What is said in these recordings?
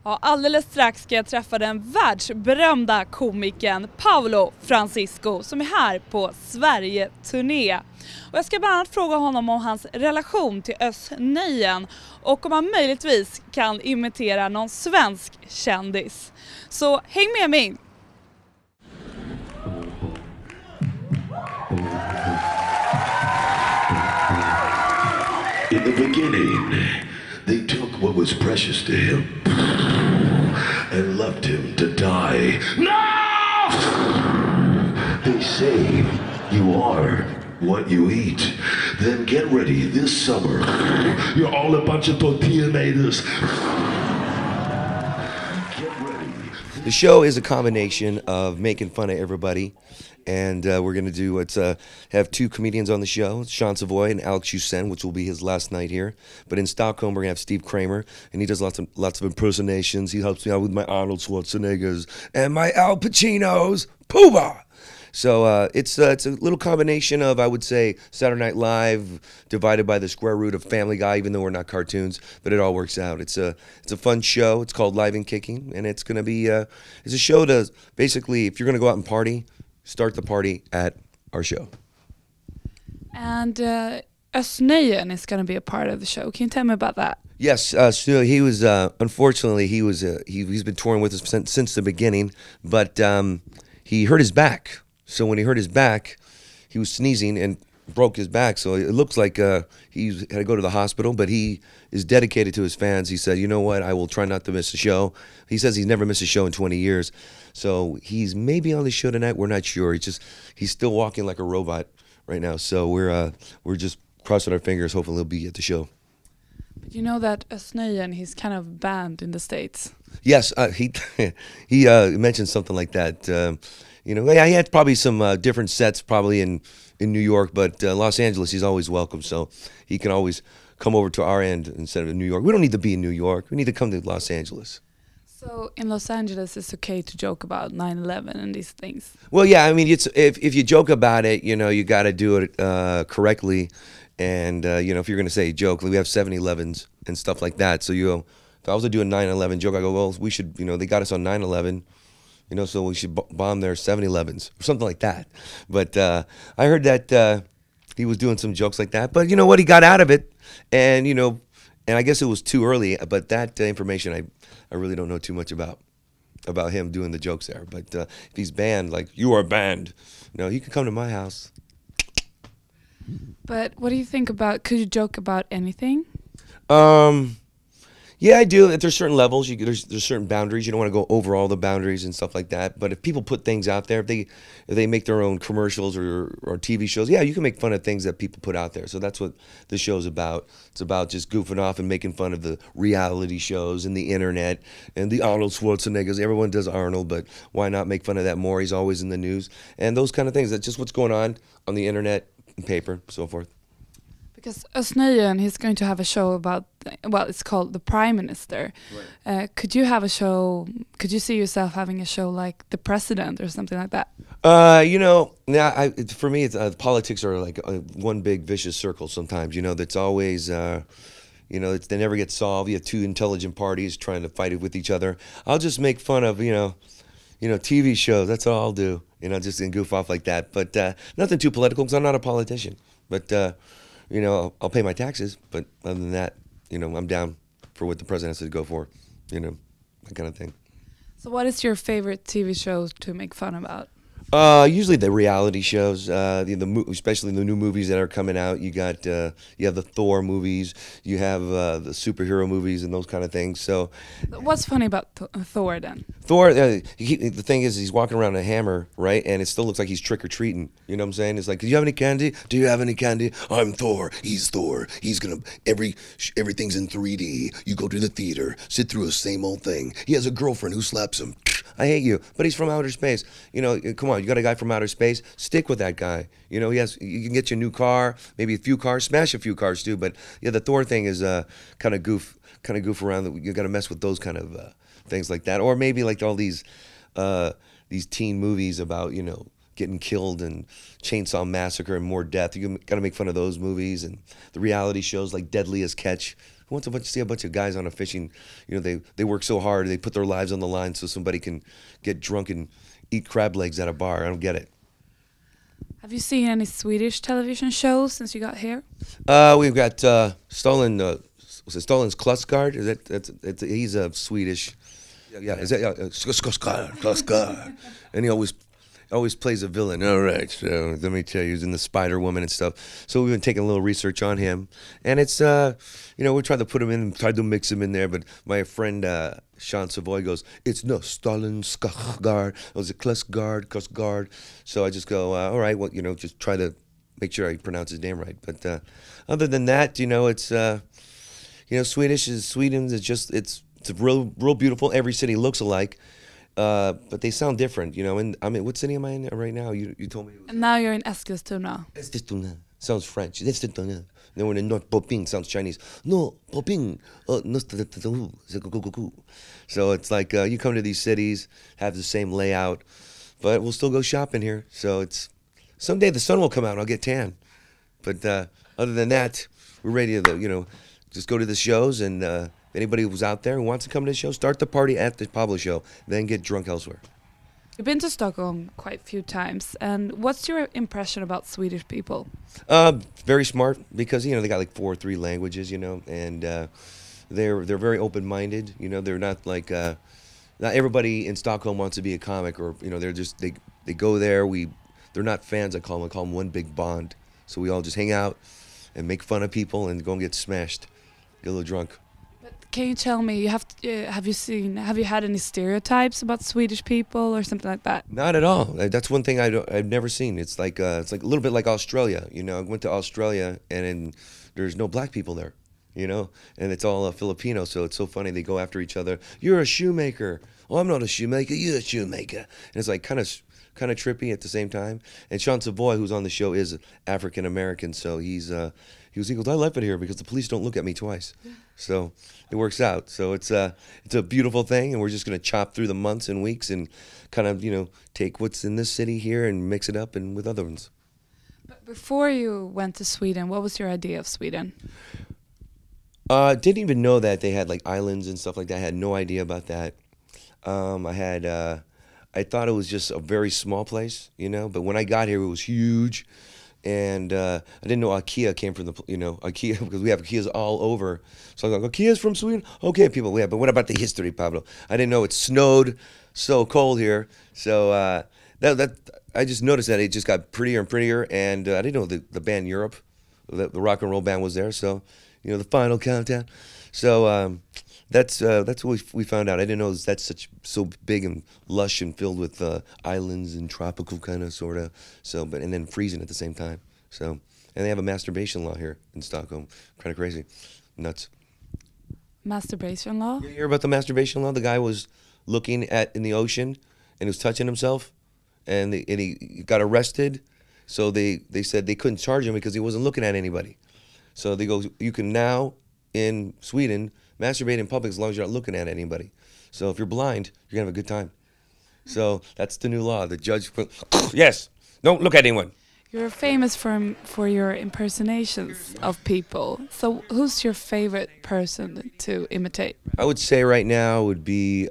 Ja, alldeles strax ska jag träffa den världsberömda komikern Pablo Francisco som är här på Sverige-turné. Och jag ska bland annat fråga honom om hans relation till ösnöjen och om han möjligtvis kan imitera någon svensk kändis. Så häng med mig! In the beginning, they took what was precious to him and left him to die. No! They say you are what you eat. Then get ready this summer. You're all a bunch of tortilla nators. Get ready. The show is a combination of making fun of everybody. And we're going to do have two comedians on the show, Sean Savoy and Alex Yusen, which will be his last night here. But in Stockholm, we're going to have Steve Kramer, and he does lots of impersonations. He helps me out with my Arnold Schwarzeneggers and my Al Pacinos. Poobah! So it's a little combination of, I would say, Saturday Night Live divided by the square root of Family Guy, even though we're not cartoons, but it all works out. It's a fun show. It's called Live and Kicking, and it's going to be it's a show to basically, if you're going to go out and party, start the party at our show. And ösnöjen is going to be a part of the show. Can you tell me about that? Yes, so he was unfortunately he's been touring with us since the beginning, but he hurt his back. So when he hurt his back, he was sneezing and broke his back. So it looks like he had to go to the hospital, but he is dedicated to his fans. He said, you know what, I will try not to miss a show. He says he's never missed a show in 20 years. So he's maybe on the show tonight. We're not sure. He's still walking like a robot right now. So we're just crossing our fingers, hoping he'll be at the show. But you know that ösnöjen, he's kind of banned in the States. Yes, he mentioned something like that. You know, yeah, he had probably some different sets probably in New York, but Los Angeles, he's always welcome. So he can always come over to our end instead of New York. We don't need to be in New York. We need to come to Los Angeles. So in Los Angeles, it's okay to joke about 9/11 and these things. Well, yeah, I mean, if you joke about it, you know, you got to do it correctly, and you know, if you're going to say a joke, we have 7-Elevens and stuff like that. So if I was to do a 9/11 joke, I go, well, we should, you know, they got us on 9/11, you know, so we should bomb their 7-Elevens or something like that. But I heard that he was doing some jokes like that, but you know what, he got out of it, and you know, and I guess it was too early. But that information I really don't know too much about him doing the jokes there. But if he's banned, like, you are banned, you know, he can come to my house. But what do you think about, could you joke about anything? Yeah, I do. There's certain levels. There's certain boundaries. You don't want to go over all the boundaries and stuff like that. But if people put things out there, if they make their own commercials or TV shows, yeah, you can make fun of things that people put out there. So that's what this show's about. It's about just goofing off and making fun of the reality shows and the internet and the Arnold Schwarzeneggers. Everyone does Arnold, but why not make fun of that more? He's always in the news. And those kind of things. That's just what's going on the internet and paper, so forth. Because ösnöjen, he's going to have a show about, well, it's called The Prime Minister. Right. Could you have a show, could you see yourself having a show like The President or something like that? You know, for me, politics are like one big vicious circle sometimes, you know, that's always, you know, they never get solved. You have two intelligent parties trying to fight it with each other. I'll just make fun of, you know, TV shows. That's all I'll do, you know, just goof off like that. But nothing too political because I'm not a politician. But, you know, I'll pay my taxes, but other than that, you know, I'm down for what the president has to go for, you know, that kind of thing. So what is your favorite TV show to make fun about? Usually the reality shows, especially the new movies that are coming out. You got you have the Thor movies, you have the superhero movies and those kind of things. So, what's funny about Thor then? Thor, the thing is, he's walking around a hammer, right? And it still looks like he's trick or treating. You know what I'm saying? It's like, do you have any candy? Do you have any candy? I'm Thor. He's Thor. He's gonna everything's in 3D. You go to the theater, sit through the same old thing. He has a girlfriend who slaps him. I hate you, but he's from outer space. You know, come on, you got a guy from outer space, stick with that guy. You know, you can get you a new car, maybe a few cars, smash a few cars too, but yeah, the Thor thing is kind of goof around. You got to mess with those kind of things like that. Or maybe like all these teen movies about, you know, getting killed and Chainsaw Massacre and more death. You got to make fun of those movies, and the reality shows like Deadliest Catch. Who wants to see a bunch of guys on a fishing? You know, they work so hard, they put their lives on the line so somebody can get drunk and eat crab legs at a bar. I don't get it. Have you seen any Swedish television shows since you got here? We've got Stolen's Klusgaard. Is that he's a Swedish. Yeah. Is that Klusgaard? And he always plays a villain. All right, so let me tell you, he's in the Spider Woman and stuff. So we've been taking a little research on him, and it's we tried to put him in, tried to mix him in there, but my friend Sean Savoy goes, it's no Stalin Skagard, it was a Klusgaard. So I just go, all right, well, just try to make sure I pronounce his name right. But other than that, it's Sweden is just it's real beautiful. Every city looks alike. But they sound different, And I mean, what city am I in right now? You told me. And now you're in Eskilstuna. Eskilstuna sounds French. Eskilstuna. Then we're in North Poping, sounds Chinese. No Poping. So it's like you come to these cities, have the same layout, but we'll still go shopping here. So it's someday the sun will come out and I'll get tan. But other than that, we're ready to just go to the shows and. If anybody who's out there who wants to come to the show, start the party at the Pablo show, then get drunk elsewhere. You've been to Stockholm quite a few times, and what's your impression about Swedish people? Very smart because they got like 4 or 3 languages, and they're very open-minded. They're not like not everybody in Stockholm wants to be a comic, or they're just they go there. They're not fans. I call them one big bond. So we all just hang out and make fun of people and go and get smashed, get a little drunk. Can you tell me, have you had any stereotypes about Swedish people or something like that? Not at all. That's one thing I've never seen. It's like a little bit like Australia. I went to Australia and there's no black people there, and it's all Filipino. So it's so funny. They go after each other. You're a shoemaker. Oh, I'm not a shoemaker. You're a shoemaker. And it's like kind of trippy at the same time. And Sean Savoy, who's on the show, is African American. So he goes, I love it here because the police don't look at me twice. So it works out. So it's a beautiful thing, and we're just going to chop through the months and weeks and kind of, take what's in this city here and mix it up and with other ones. But before you went to Sweden, what was your idea of Sweden? Didn't even know that they had like islands and stuff like that. I had no idea about that. I thought it was just a very small place, but when I got here, it was huge. And I didn't know IKEA came from IKEA, because we have IKEAs all over. So I was like, IKEA's from Sweden? Okay, people, yeah, but what about the history, Pablo? I didn't know it snowed so cold here. So I just noticed that it just got prettier and prettier. And I didn't know the band Europe, the rock and roll band was there. So, the Final Countdown. So that's what we found out. I didn't know that's so big and lush and filled with islands and tropical kind of sort of. So, and then freezing at the same time. So, and they have a masturbation law here in Stockholm. Kind of crazy, nuts. Masturbation law? You hear about the masturbation law? The guy was looking in the ocean and he was touching himself, and he got arrested. So they said they couldn't charge him because he wasn't looking at anybody. So they go, you can now in Sweden masturbate in public as long as you're not looking at anybody. So if you're blind, you're gonna have a good time. So that's the new law. The judge, yes, don't look at anyone. You're famous for your impersonations of people. So who's your favorite person to imitate? I would say right now would be,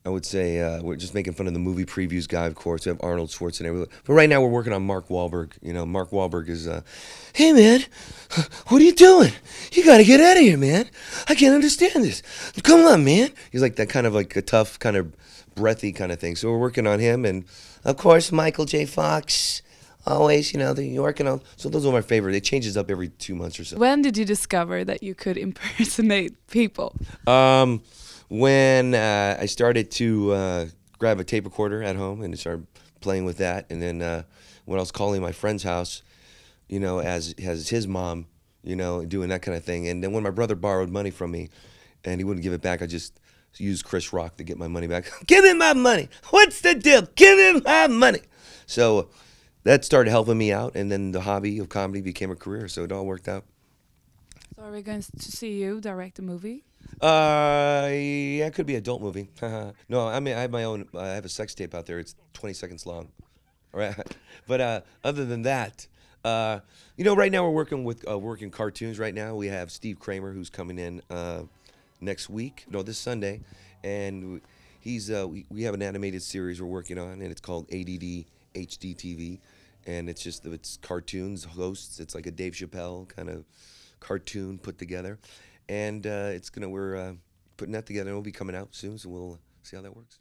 we're just making fun of the movie previews guy, of course. We have Arnold Schwarzenegger. But right now we're working on Mark Wahlberg. Mark Wahlberg is, hey man, what are you doing? You gotta get out of here, man. I can't understand this. Come on, man. He's like that kind of like a tough, kind of breathy kind of thing. So we're working on him. And of course, Michael J. Fox. Always, you're working on. So those are my favorite. It changes up every 2 months or so. When did you discover that you could impersonate people? When I started to grab a tape recorder at home and started playing with that, and then when I was calling my friend's house, as his mom, doing that kind of thing. And then when my brother borrowed money from me and he wouldn't give it back, I just used Chris Rock to get my money back. Give him my money. What's the deal? Give him my money. So that started helping me out, and then the hobby of comedy became a career, so it all worked out. So are we going to see you direct a movie? Yeah, it could be an adult movie. No, I mean, I have my own, I have a sex tape out there. It's 20 seconds long. All right. But other than that, You know, right now we're working with working cartoons. Right now we have Steve Kramer, who's coming in next week. No, this Sunday, and he's we have an animated series we're working on, and it's called ADD HDTV, and it's cartoons hosts. It's like a Dave Chappelle kind of cartoon put together, and we're putting that together. And it'll be coming out soon, so we'll see how that works.